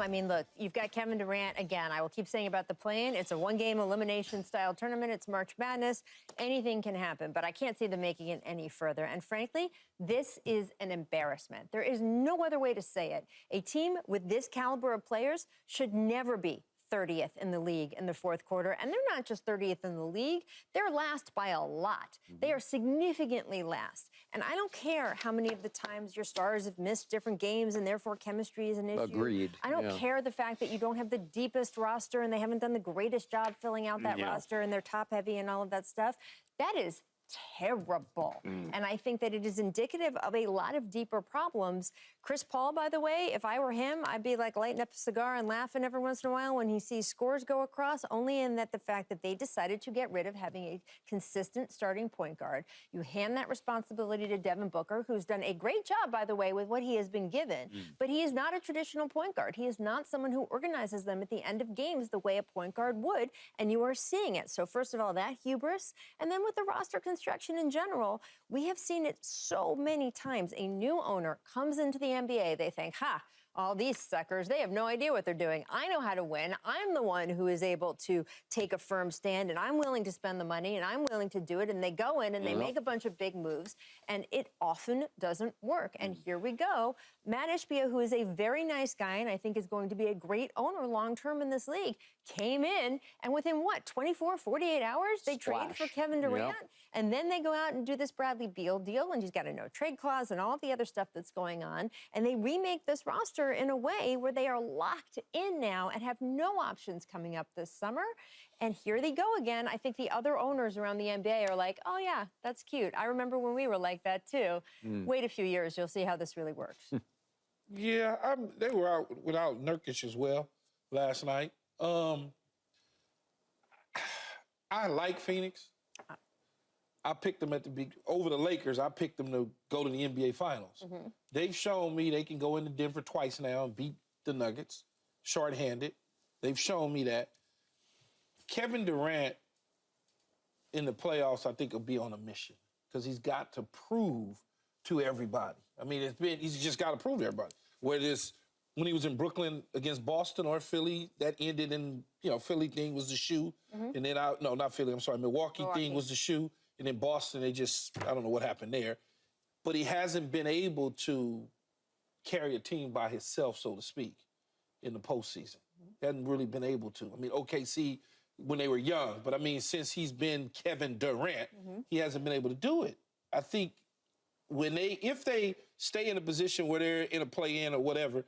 I mean, look, you've got Kevin Durant again. I will keep saying about the play-in. It's a one-game elimination-style tournament. It's March Madness. Anything can happen, but I can't see them making it any further. And frankly, this is an embarrassment. There is no other way to say it. A team with this caliber of players should never be 30th in the league in the fourth quarter. And they're not just 30th in the league, they're last by a lot. They are significantly last. And I don't care how many of the times your stars have missed different games and therefore chemistry is an issue. Agreed. I don't care the fact that you don't have the deepest roster and they haven't done the greatest job filling out that roster and they're top heavy and all of that stuff. That is terrible. And I think that it is indicative of a lot of deeper problems. Chris Paul, by the way, if I were him, I'd be like lighting up a cigar and laughing every once in a while when he sees scores go across, only in that the fact that they decided to get rid of having a consistent starting point guard. You hand that responsibility to Devin Booker, who's done a great job, by the way, with what he has been given. But he is not a traditional point guard. He is not someone who organizes them at the end of games the way a point guard would, and you are seeing it. So first of all, that hubris, and then with the roster construction in general, we have seen it so many times. A new owner comes into the NBA, they think, all these suckers, they have no idea what they're doing. I know how to win. I'm the one who is able to take a firm stand, and I'm willing to spend the money, and I'm willing to do it. And they go in and they make a bunch of big moves, and it often doesn't work. And here we go. Matt Ishbia, who is a very nice guy and I think is going to be a great owner long-term in this league, came in, and within, 24, 48 hours, they trade for Kevin Durant, and then they go out and do this Bradley Beal deal, and he's got a no-trade clause and all of the other stuff that's going on, and they remake this roster in a way where they are locked in now and have no options coming up this summer. And here they go again. I think the other owners around the NBA are like, oh, yeah, that's cute. I remember when we were like that, too. Wait a few years. You'll see how this really works. Yeah, they were out without Nurkic as well last night. I like Phoenix. I picked them over the Lakers. I picked them to go to the NBA Finals. They've shown me they can go into Denver twice now and beat the Nuggets, shorthanded. They've shown me that. Kevin Durant in the playoffs, I think, will be on a mission because he's got to prove to everybody. I mean, he's just got to prove to everybody. Whether it's when he was in Brooklyn against Boston or Philly, that ended in, Philly thing was the shoe. And then, no, not Philly, I'm sorry, Milwaukee thing was the shoe. And then Boston, I don't know what happened there. But he hasn't been able to carry a team by himself, so to speak, in the postseason. He hasn't really been able to. I mean, OKC, when they were young, but I mean, since he's been Kevin Durant, he hasn't been able to do it. I think if they stay in a position where they're in a play-in or whatever,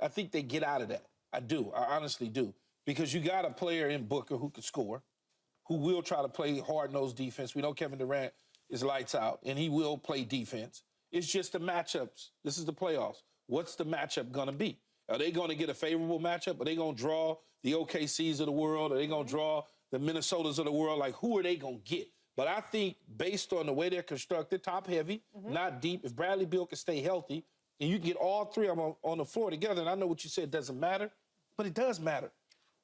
I think they get out of that. I do. I honestly do. Because you got a player in Booker who can score, who will try to play hard-nosed defense. We know Kevin Durant is lights out, and he will play defense. It's just the matchups. This is the playoffs. What's the matchup going to be? Are they going to get a favorable matchup? Are they going to draw the OKCs of the world? Are they going to draw the Minnesotas of the world? Like, who are they going to get? But I think based on the way they're constructed, top-heavy, not deep, if Bradley Beal can stay healthy, and you can get all three of them on the floor together, and I know what you said doesn't matter, but it does matter.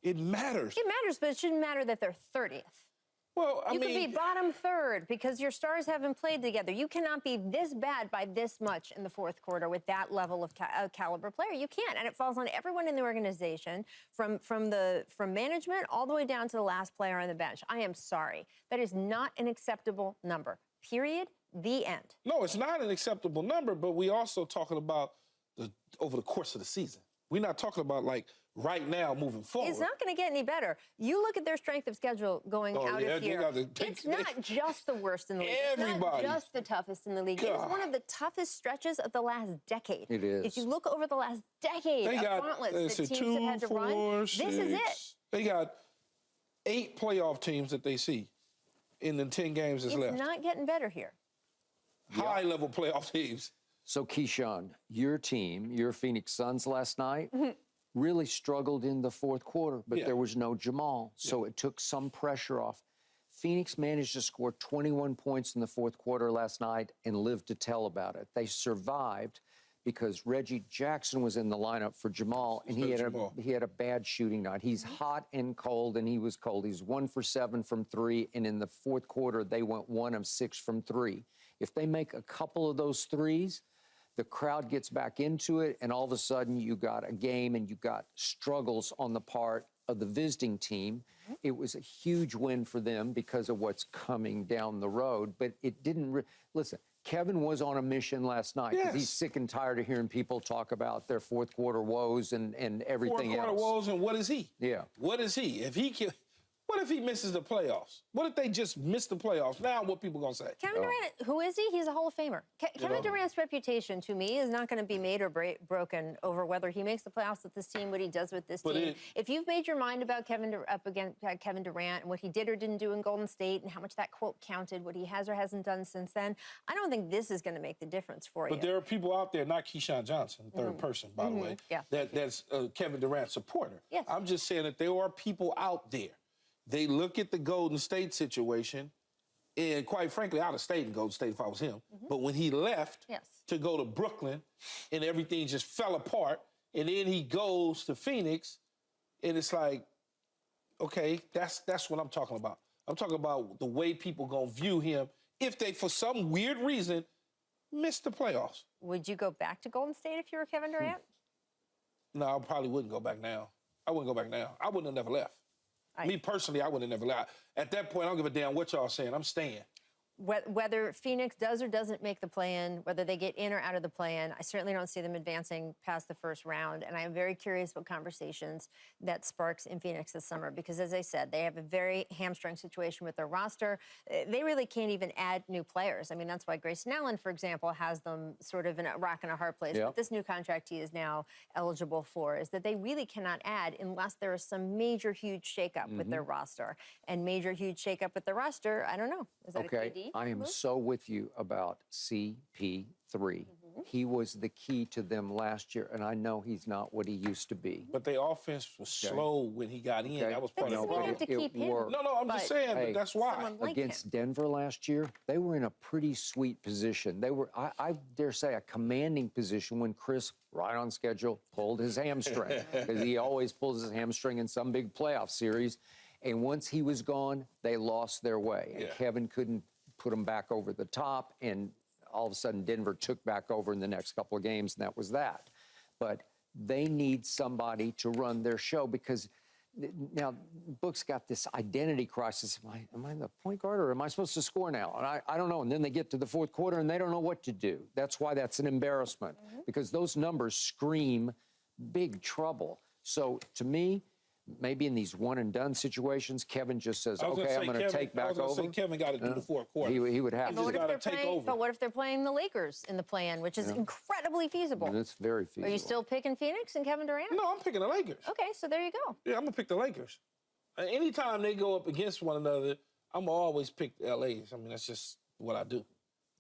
It matters. It matters, but it shouldn't matter that they're 30th. Well, you could be bottom third because your stars haven't played together. You cannot be this bad by this much in the fourth quarter with that level of caliber player. You can't, and it falls on everyone in the organization, from management all the way down to the last player on the bench. I am sorry. That is not an acceptable number, period. The end. No, it's not an acceptable number, but we also talking about over the course of the season. We're not talking about, like, right now moving forward. It's not going to get any better. You look at their strength of schedule going out of here. It's not just the worst in the league. Everybody. It's not just the toughest in the league. It's one of the toughest stretches of the last decade. It is. If you look over the last decade of gauntlets that teams have had to run, this is it. They got 8 playoff teams that they see in the 10 games that's left. It's not getting better here. High-level playoff teams. So, Keyshawn, your team, your Phoenix Suns last night, really struggled in the fourth quarter, but there was no Jamal, so it took some pressure off. Phoenix managed to score 21 points in the fourth quarter last night and lived to tell about it. They survived because Reggie Jackson was in the lineup for Jamal, and he had a bad shooting night. He's hot and cold, and he was cold. He's 1 for 7 from 3, and in the fourth quarter, they went 1 of 6 from 3. If they make a couple of those threes, the crowd gets back into it, and all of a sudden you got a game and you got struggles on the part of the visiting team. It was a huge win for them because of what's coming down the road, but it didn't. Listen, Kevin was on a mission last night because he's sick and tired of hearing people talk about their fourth quarter woes and everything else. Fourth quarter woes, and what is he? Yeah. What is he? What if he misses the playoffs? What if they just miss the playoffs? Now what people going to say? Kevin Durant, who is he? He's a Hall of Famer. Kevin Durant's reputation, to me, is not going to be made or broken over whether he makes the playoffs with this team, what he does with this team. If you've made your mind about Kevin Durant and what he did or didn't do in Golden State and how much that quote counted, what he has or hasn't done since then, I don't think this is going to make the difference for you. But there are people out there, not Keyshawn Johnson, third person, by the way, that's a Kevin Durant supporter. Yes. I'm just saying that there are people out there. They look at the Golden State situation, and quite frankly, I'd have stayed in Golden State if I was him. But when he left to go to Brooklyn, and everything just fell apart, and then he goes to Phoenix, and it's like, okay, that's what I'm talking about. I'm talking about the way people gonna view him if they, for some weird reason, miss the playoffs. Would you go back to Golden State if you were Kevin Durant? No, I probably wouldn't go back now. I wouldn't go back now. I wouldn't have never left. Me personally, I would have never left. At that point, I don't give a damn what y'all saying. I'm staying. Whether Phoenix does or doesn't make the play-in, whether they get in or out of the play-in, I certainly don't see them advancing past the first round. And I am very curious what conversations that sparks in Phoenix this summer because, as I said, they have a very hamstrung situation with their roster. They really can't even add new players. I mean, that's why Grayson Allen, for example, has them sort of in a rock and a hard place. But this new contract he is now eligible for is that they really cannot add unless there is some major, huge shakeup with their roster. And major, huge shakeup with their roster, I don't know. Is that a KD? I am so with you about CP3. He was the key to them last year, and I know he's not what he used to be. But their offense was slow when he got in. That was part of it. No, I'm just saying, but that's why. Against Denver last year, they were in a pretty sweet position. They were, I dare say, a commanding position when Chris, right on schedule, pulled his hamstring. Because he always pulls his hamstring in some big playoff series. And once he was gone, they lost their way. And Kevin couldn't put them back over the top, and all of a sudden Denver took back over in the next couple of games, and that was that. But they need somebody to run their show because now Book's got this identity crisis. Am I the point guard or am I supposed to score now? And I don't know. And then they get to the fourth quarter and they don't know what to do. That's why that's an embarrassment because those numbers scream big trouble. So to me, maybe in these one-and-done situations, Kevin just says, okay, I'm going to take back over. I was going to say Kevin got to do the fourth quarter. He would have to. But what if they're playing the Lakers in the play-in, which is incredibly feasible? It's very feasible. Are you still picking Phoenix and Kevin Durant? No, I'm picking the Lakers. Okay, so there you go. Yeah, I'm going to pick the Lakers. Anytime they go up against one another, I'm going to always pick the LAs. I mean, that's just what I do.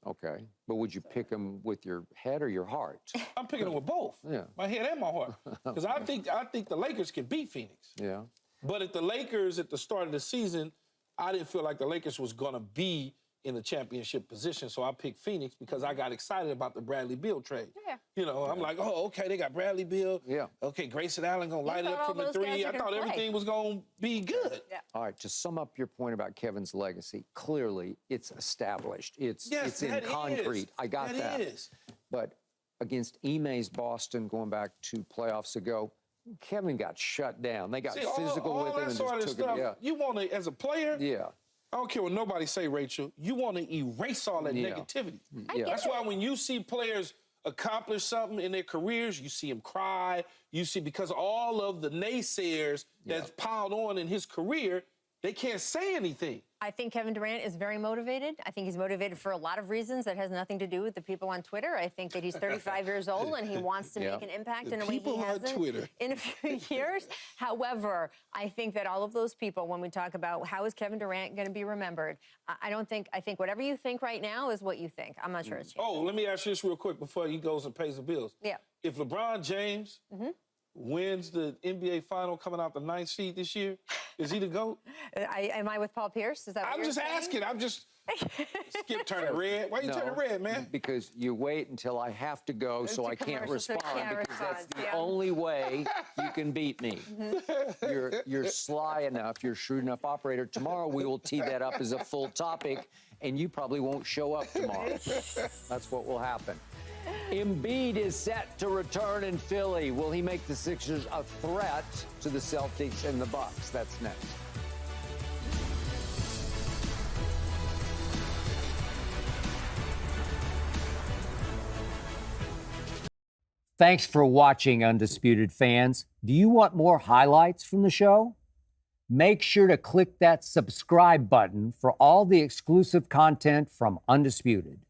Okay. But would you pick them with your head or your heart? I'm picking them with both. Yeah. My head and my heart. Because I think the Lakers can beat Phoenix. Yeah. But at the Lakers, at the start of the season, I didn't feel like the Lakers was going to be in the championship position. So I picked Phoenix because I got excited about the Bradley Beal trade. Yeah. You know, I'm like, oh, okay, they got Bradley Beal. Yeah. Okay, Grayson Allen going to light it up from the three. I thought everything was going to be good. Yeah. All right, to sum up your point about Kevin's legacy, clearly it's established. It's in concrete. I got that. That is. But against Ime's Boston, going back 2 playoffs ago, Kevin got shut down. They got physical with him and just took it. You want to, as a player, I don't care what nobody say, Rachel, you want to erase all that negativity. That's why when you see players accomplish something in their careers, you see them cry, you see, because all of the naysayers that's piled on in his career, they can't say anything. I think Kevin Durant is very motivated. I think he's motivated for a lot of reasons that has nothing to do with the people on Twitter. I think that he's 35 years old and he wants to make an impact in a way he hasn't in a few years. However, I think that all of those people, when we talk about how is Kevin Durant going to be remembered, I think whatever you think right now is what you think. I'm not sure it's changed. Oh, let me ask you this real quick before he goes and pays the bills. Yeah. If LeBron James wins the NBA final coming out the 9th seed this year, is he the GOAT? Am I with Paul Pierce? Is that what I'm just asking. I'm just... Skip turning red. Why you turning red, man? Because you wait until I have to go so I can't respond because that's the only way you can beat me. You're sly enough, you're a shrewd enough operator. Tomorrow we will tee that up as a full topic and you probably won't show up tomorrow. That's what will happen. Embiid is set to return in Philly. Will he make the Sixers a threat to the Celtics and the Bucks? That's next. Thanks for watching, Undisputed fans. Do you want more highlights from the show? Make sure to click that subscribe button for all the exclusive content from Undisputed.